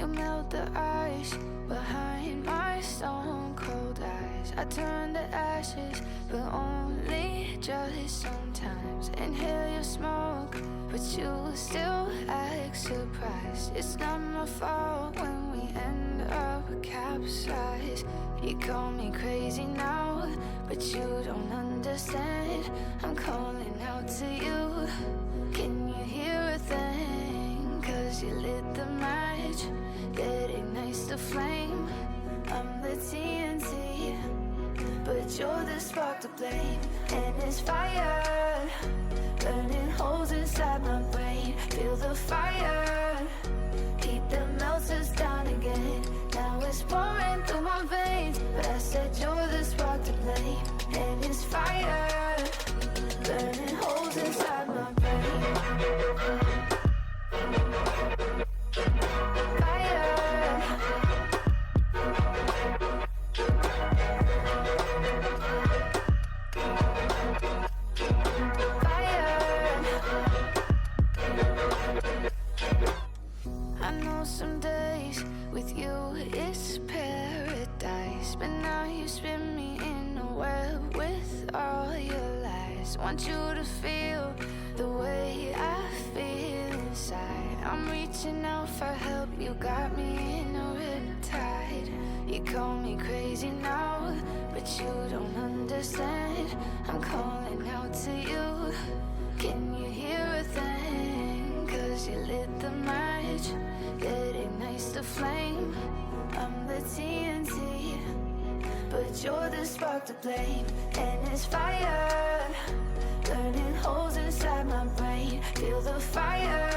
You melt the ice behind my stone cold eyes. I turn to ashes, but only just sometimes. Inhale your smoke, but you still act surprised. It's not my fault when we end up capsized. You call me crazy now, but you don't understand. I'm calling out to you. Can you hear a thing? 'Cause you lit the match that ignites the flame. I'm the TNT, but you're the spark to blame. And it's fire, burning holes inside my brain. Feel the fire, heat that melts us down again. Now it's pouring through my veins, but I said you're the spark to blame. And it's fire, burning holes inside my brain. Some days with you it's paradise, but now you spin me in a web with all your lies. Want you to feel the way I feel inside. I'm reaching out for help, you got me in a riptide. You call me crazy now, but you don't understand. I'm calling out to you. Can you hear a thing? 'Cause you lit the match that ignites the flame. I'm the TNT, but you're the spark to blame. And it's fire, burning holes inside my brain. Feel the fire,